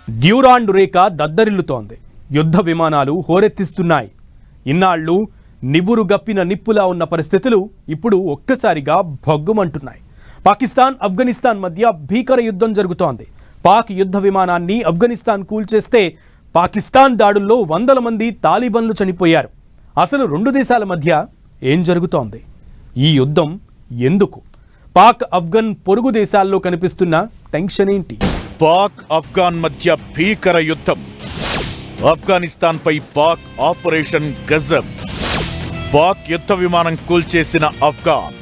Durand రేఖ దద్దరిల్లుతోంది. యుద్ధ విమానాలు హోరెత్తిస్తున్నాయి. ఇన్నాళ్లు నివ్వురు గప్పిన నిప్పులా ఉన్న పరిస్థితులు ఇప్పుడు ఒక్కసారిగా భగ్గుమంటున్నాయి. పాకిస్తాన్ ఆఫ్ఘనిస్తాన్ మధ్య భీకర యుద్ధం జరుగుతోంది. పాక్ యుద్ధ విమానాన్ని ఆఫ్ఘనిస్తాన్ కూల్చేస్తే పాకిస్తాన్ దాడుల్లో వందల మంది తాలిబన్లు చనిపోయారు. అసలు రెండు దేశాల మధ్య ఏం జరుగుతోంది? ఈ యుద్ధం ఎందుకు? పాక్ ఆఫ్ఘన్ పొరుగు దేశాల్లో కనిపిస్తున్న టెన్షన్ ఏంటి? పాక్ ఆఫ్ఘాన్ మధ్య భీకర యుద్ధం. ఆఫ్ఘనిస్తాన్ పై పాక్ ఆపరేషన్ గజబ్. పాక్ యుద్ధ విమానం కూల్చేసిన ఆఫ్ఘాన్.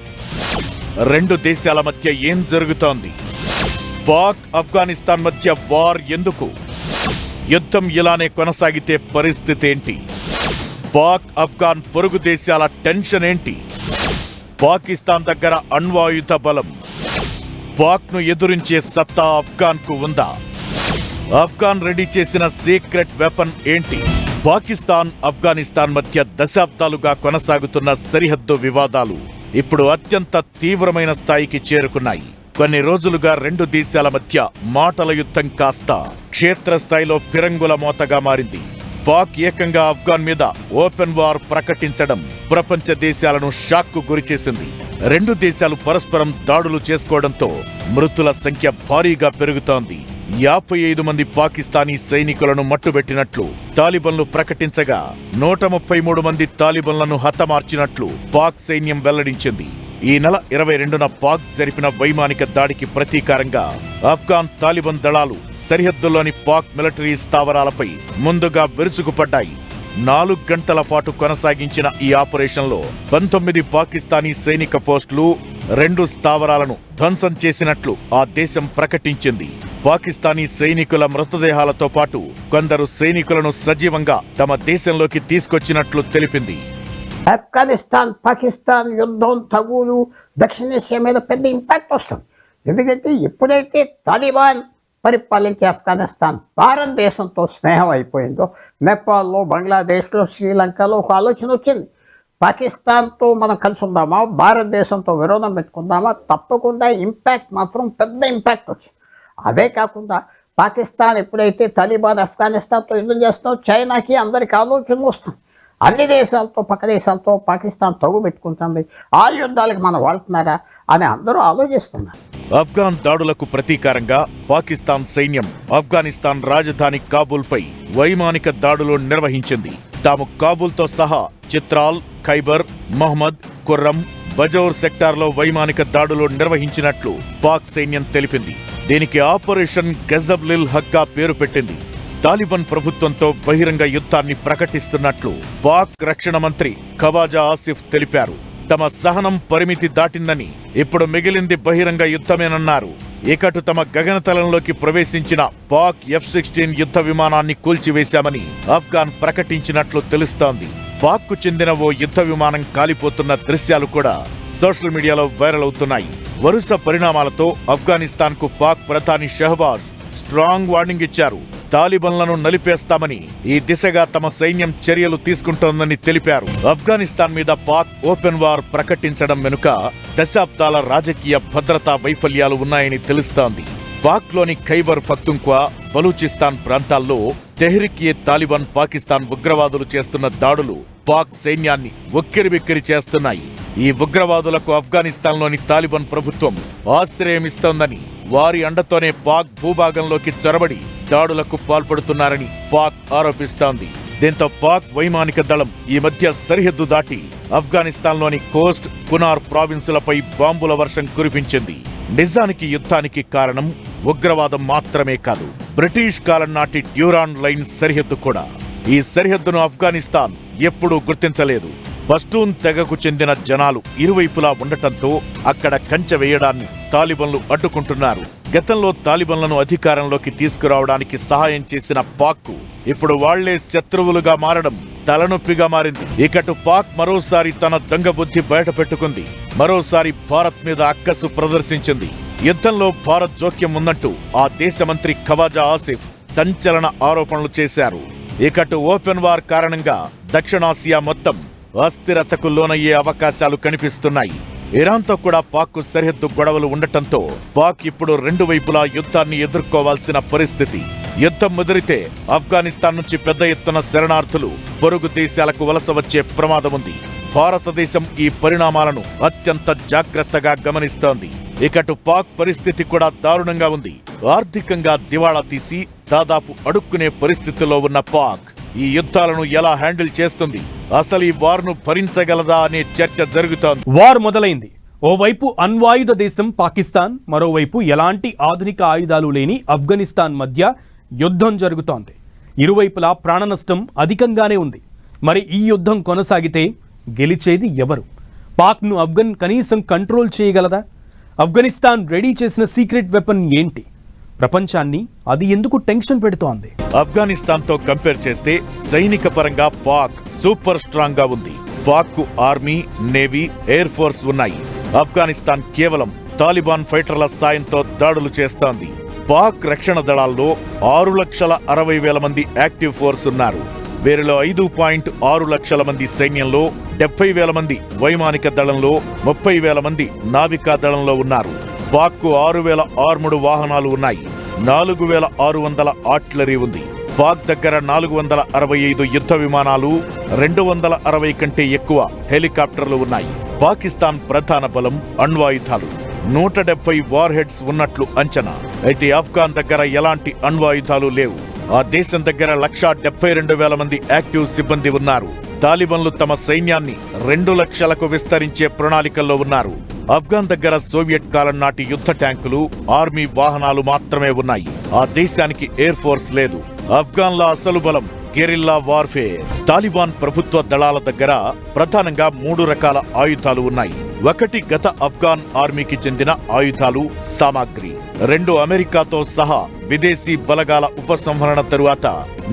రెండు దేశాల మధ్య ఏం జరుగుతోంది? పాక్ ఆఫ్ఘనిస్తాన్ మధ్య వార్ ఎందుకు? యుద్ధం ఇలానే కొనసాగితే పరిస్థితి ఏంటి? పాక్ ఆఫ్ఘాన్ పొరుగు దేశాల టెన్షన్ ఏంటి? పాకిస్తాన్ దగ్గర అణ్వాయుధ బలం. పాక్ను ఎదురించే సత్తా ఆఫ్ఘాన్కు ఉందా? ఆఫ్ఘాన్ రెడీ చేసిన సీక్రెట్ వెపన్ ఏంటి? పాకిస్తాన్ ఆఫ్ఘనిస్తాన్ మధ్య దశాబ్దాలుగా కొనసాగుతున్న సరిహద్దు వివాదాలు ఇప్పుడు అత్యంత తీవ్రమైన స్థాయికి చేరుకున్నాయి. కొన్ని రోజులుగా రెండు దేశాల మధ్య మాటల యుద్ధం కాస్త క్షేత్రస్థాయిలో ఫిరంగుల మోతగా మారింది. పాక్ ఏకంగా ఆఫ్ఘాన్ మీద ఓపెన్ వార్ ప్రకటించడం ప్రపంచ దేశాలను షాక్కు గురిచేసింది. రెండు దేశాలు పరస్పరం దాడులు చేసుకోవడంతో మృతుల సంఖ్య భారీగా పెరుగుతోంది. 55 మంది పాకిస్తానీ సైనికులను మట్టుబెట్టినట్లు తాలిబన్లు ప్రకటించగా 133 మంది తాలిబన్లను హతమార్చినట్లు పాక్ సైన్యం వెల్లడించింది. ఈ నెల 22న పాక్ జరిపిన వైమానిక దాడికి ప్రతీకారంగా ఆఫ్ఘాన్ తాలిబన్ దళాలు సరిహద్దుల్లోని పాక్ మిలిటరీ స్థావరాలపై ముందుగా విరుచుకుపడ్డాయి. 4 గంటల పాటు కొనసాగించిన ఈ ఆపరేషన్లో 19 పాకిస్తానీ సైనిక పోస్టులు, 2 స్థావరాలను ధ్వంసం చేసినట్లు ఆ దేశం ప్రకటించింది. పాకిస్తానీ సైనికుల మృతదేహాలతో పాటు కొందరు సైనికులను సజీవంగా తమ దేశంలోకి తీసుకొచ్చినట్లు తెలిపింది. ఆఫ్ఘనిస్తాన్ పాకిస్తాన్ యుద్ధం తగులు దక్షిణేషియా మీద పెద్ద ఇంపాక్ట్ వస్తుంది. ఎందుకంటే ఎప్పుడైతే తాలిబాన్ పరిపాలించే ఆఫ్ఘనిస్తాన్ భారతదేశంతో స్నేహం అయిపోయిందో, నేపాల్లో, బంగ్లాదేశ్లో, శ్రీలంకలో ఒక ఆలోచన వచ్చింది. పాకిస్తాన్తో మనం కలిసి ఉందామా, భారతదేశంతో విరోధం పెట్టుకుందామా? తప్పకుండా ఇంపాక్ట్ మాత్రం పెద్ద ఇంపాక్ట్ వచ్చింది. అదే కాకుండా పాకిస్తాన్ ఎప్పుడైతే తాలిబాన్ ఆఫ్ఘనిస్తాన్తో యుద్ధం చేస్తుందో చైనాకి అందరికి ఆలోచన వస్తుంది. అన్ని దేశాలతో పక్క దేశాలతో పాకిస్తాన్ తగు పెట్టుకుంటుంది. ఆ యుద్ధాలకు మనం వాళ్తున్నారా అని అందరూ ఆలోచిస్తున్నారు. ఆఫ్ఘాన్ దాడులకు ప్రతీకారంగా పాకిస్తాన్ సైన్యం ఆఫ్ఘనిస్తాన్ రాజధాని కాబూల్పై వైమానిక దాడులు నిర్వహించింది. తాము కాబూల్తో సహా చిత్రాల్, ఖైబర్, మహ్మద్, ఖుర్రం, బజౌర్ సెక్టార్లో వైమానిక దాడులు నిర్వహించినట్లు పాక్ సైన్యం తెలిపింది. దీనికి ఆపరేషన్ గజబ్ లిల్ హక్గా పేరు పెట్టింది. తాలిబాన్ ప్రభుత్వంతో బహిరంగ యుద్ధాన్ని ప్రకటిస్తున్నట్లు పాక్ రక్షణ మంత్రి ఖవాజా ఆసిఫ్ తెలిపారు. తమ సహనం పరిమితి దాటిందని, ఇప్పుడు మిగిలింది బహిరంగ యుద్ధమేనన్నారు. ఇకటు తమ గగనతలంలోకి ప్రవేశించిన పాక్ F-16 యుద్ధ విమానాన్ని కూల్చివేశామని ఆఫ్ఘాన్ ప్రకటించినట్లు తెలుస్తోంది. పాక్కు చెందిన ఓ యుద్ధ విమానం కాలిపోతున్న దృశ్యాలు కూడా సోషల్ మీడియాలో వైరల్ అవుతున్నాయి. వరుస పరిణామాలతో ఆఫ్ఘనిస్తాన్కు పాక్ ప్రధాని షహబాజ్ స్ట్రాంగ్ వార్నింగ్ ఇచ్చారు. తాలిబన్లను నలిపేస్తామని, ఈ దిశగా తమ సైన్యం చర్యలు తీసుకుంటోందని తెలిపారు. ఆఫ్ఘనిస్తాన్ మీద పాక్ ఓపెన్ వార్ ప్రకటించడం వెనుక దశాబ్దాల రాజకీయ భద్రతా వైఫల్యాలు ఉన్నాయని తెలుస్తోంది. పాక్లోని ఖైబర్ పఖ్తుంఖ్వా, బలూచిస్తాన్ ప్రాంతాల్లో తెహ్రిక్-ఏ-తాలిబాన్ పాకిస్తాన్ ఉగ్రవాదులు చేస్తున్న దాడులు పాక్ సైన్యాన్ని ఉక్కిరిబిక్కిరి చేస్తున్నాయి. ఈ ఉగ్రవాదులకు ఆఫ్ఘనిస్తాన్లోని తాలిబాన్ ప్రభుత్వం ఆశ్రయమిస్తోందని, వారి అండతోనే పాక్ భూభాగంలోకి చొరబడి దాడులకు పాల్పడుతున్నారని పాక్ ఆరోపిస్తోంది. దీంతో పాక్ వైమానిక దళం ఈ మధ్య సరిహద్దు దాటి ఆఫ్ఘనిస్తాన్లోని కోస్ట్, కునార్ ప్రావిన్సులపై బాంబుల వర్షం కురిపించింది. నిజానికి యుద్ధానికి కారణం ఉగ్రవాదం మాత్రమే కాదు, బ్రిటిష్ కాలం నాటి డ్యూరాండ్ లైన్ సరిహద్దు కూడా. ఈ సరిహద్దును ఆఫ్ఘనిస్తాన్ ఎప్పుడూ గుర్తించలేదు. పష్తూన్ తెగకు చెందిన జనాలు ఇరువైపులా ఉండటంతో అక్కడ కంచె వేయడాన్ని తాలిబన్లు అడ్డుకుంటున్నారు. గతంలో తాలిబన్లను అధికారంలోకి తీసుకురావడానికి సహాయం చేసిన పాక్కు ఇప్పుడు వాళ్లే శత్రువులుగా మారడం తలనొప్పిగా మారింది. ఇకటు పాక్ మరోసారి తన దొంగ బుద్ధి బయటపెట్టుకుంది. మరోసారి భారత్ మీద అక్కసు ప్రదర్శించింది. యుద్ధంలో భారత్ జోక్యం ఉందంటూ ఆ దేశ మంత్రి ఖవాజా ఆసిఫ్ సంచలన ఆరోపణలు చేశారు. ఇకటు ఓపెన్ వార్ కారణంగా దక్షిణాసియా మొత్తం అస్థిరతకు లోనయ్యే అవకాశాలు కనిపిస్తున్నాయి. ఇరాన్తో కూడా పాక్కు సరిహద్దు గొడవలు ఉండటంతో పాక్ ఇప్పుడు రెండు వైపులా యుద్ధాన్ని ఎదుర్కోవాల్సిన పరిస్థితి. యుద్ధం ముదిరితే ఆఫ్ఘనిస్తాన్ నుంచి పెద్ద ఎత్తున శరణార్థులు పొరుగు దేశాలకు వలస వచ్చే ప్రమాదం ఉంది. భారతదేశం ఈ పరిణామాలను అత్యంత జాగ్రత్తగా గమనిస్తోంది. ఇకటు పాక్ పరిస్థితి కూడా దారుణంగా ఉంది. ఆర్థికంగా దివాళా తీసి దాదాపు అడుక్కునే పరిస్థితిలో ఉన్న పాక్ ఈ యుద్ధాలను ఎలా హ్యాండిల్ చేస్తుంది, అసలు ఈ వార్ను భరించగలదా అనే చర్చ జరుగుతోంది. వార్ మొదలైంది. ఓవైపు అణ్వాయుధ దేశం పాకిస్తాన్, మరోవైపు ఎలాంటి ఆధునిక ఆయుధాలు లేని ఆఫ్ఘనిస్తాన్ మధ్య యుద్ధం జరుగుతోంది. ఇరువైపులా ప్రాణ నష్టం అధికంగానే ఉంది. మరి ఈ యుద్ధం కొనసాగితే గెలిచేది ఎవరు? పాక్ను ఆఫ్ఘన్ కనీసం కంట్రోల్ చేయగలదా? ఆఫ్ఘనిస్తాన్ రెడీ చేసిన సీక్రెట్ వెపన్ ఏంటి? ప్రపంచాన్ని అది ఎందుకు టెన్షన్ పెడుతోంది? ఆఫ్ఘనిస్తాన్ తో కంపేర్ చేస్తే సైనిక పరంగా పాక్ సూపర్ స్ట్రాంగ్ గా ఉంది. పాక్ కు ఆర్మీ, నేవీ, ఎయిర్ ఫోర్స్ ఉన్నాయి. ఆఫ్ఘనిస్తాన్ కేవలం తాలిబాన్ ఫైటర్ల సాయంతో దాడులు చేస్తోంది. పాక్ రక్షణ దళాల్లో 6,60,000 మంది యాక్టివ్ ఫోర్స్ ఉన్నారు. వీరిలో 5.6 లక్షల మంది సైన్యంలో, 70,000 మంది వైమానిక దళంలో, 30,000 మంది నావికా దళంలో ఉన్నారు. పాక్కు 6,000 ఆర్ముడు వాహనాలు ఉన్నాయి. 4,600 ఆర్టిలరీ ఉంది. పాక్ దగ్గర 465 యుద్ధ విమానాలు, 260 కంటే ఎక్కువ హెలికాప్టర్లు ఉన్నాయి. పాకిస్తాన్ ప్రధాన బలం అణ్వాయుధాలు. 170 వార్ హెడ్స్ ఉన్నట్లు అంచనా. అయితే ఆఫ్ఘాన్ దగ్గర ఎలాంటి అణ్వాయుధాలు లేవు. ఆ దేశం దగ్గర 1,72,000 మంది యాక్టివ్ సిబ్బంది ఉన్నారు. తాలిబన్లు తమ సైన్యాన్ని 2 లక్షలకు విస్తరించే ప్రణాళికల్లో ఉన్నారు. ఆఫ్ఘాన్ దగ్గర సోవియట్ కాలం నాటి యుద్ధ ట్యాంకులు, ఆర్మీ వాహనాలు మాత్రమే ఉన్నాయి. ఆ దేశానికి ఎయిర్ ఫోర్స్ లేదు. ఆఫ్ఘాన్ల అసలు బలం గెరిల్లా వార్ఫేర్. తాలిబాన్ ప్రభుత్వ దళాల దగ్గర ప్రధానంగా 3 రకాల ఆయుధాలు ఉన్నాయి. ఒకటి గత ఆఫ్ఘాన్ ఆర్మీకి చెందిన ఆయుధాలు, సామాగ్రి. 2 అమెరికాతో సహా విదేశీ బలగాల ఉపసంహరణ తరువాత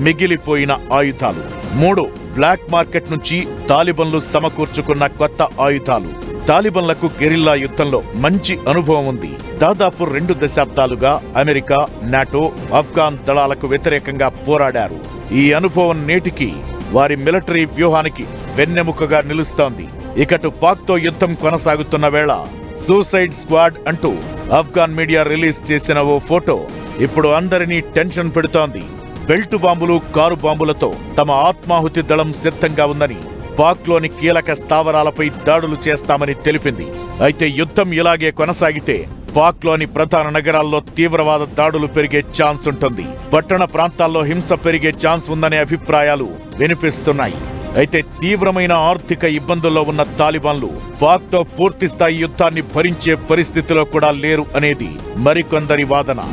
మిగిలిపోయిన ఆయుధాలు. 3 బ్లాక్ మార్కెట్ నుంచి తాలిబన్లు సమకూర్చుకున్న కొత్త ఆయుధాలు. తాలిబన్లకు గెరిల్లా యుద్ధంలో మంచి అనుభవం ఉంది. దాదాపు 2 దశాబ్దాలుగా అమెరికా, నాటో ఆఫ్ఘాన్ దళాలకు వ్యతిరేకంగా పోరాడారు. ఈ అనుభవం నేటికి వారి మిలిటరీ వ్యూహానికి వెన్నెముకగా నిలుస్తోంది. ఇకటు పాక్తో యుద్ధం కొనసాగుతున్న వేళ సూసైడ్ స్క్వాడ్ అంటూ ఆఫ్ఘాన్ మీడియా రిలీజ్ చేసిన ఓ ఫోటో ఇప్పుడు అందరినీ టెన్షన్ పెడుతోంది. బెల్ట్ బాంబులు, కారు బాంబులతో తమ ఆత్మాహుతి దళం సిద్ధంగా ఉందని, పాక్లోని కీలక స్థావరాలపై దాడులు చేస్తామని తెలిపింది. అయితే యుద్ధం ఇలాగే కొనసాగితే పాక్లోని ప్రధాన నగరాల్లో తీవ్రవాద దాడులు పెరిగే ఛాన్స్ ఉంటుంది. పట్టణ ప్రాంతాల్లో హింస పెరిగే ఛాన్స్ ఉందనే అభిప్రాయాలు వినిపిస్తున్నాయి. అయితే తీవ్రమైన ఆర్థిక ఇబ్బందుల్లో ఉన్న తాలిబాన్లు పాక్తో పూర్తిస్థాయి యుద్ధాన్ని భరించే పరిస్థితిలో కూడా లేరు అనేది మరికొందరి వాదన.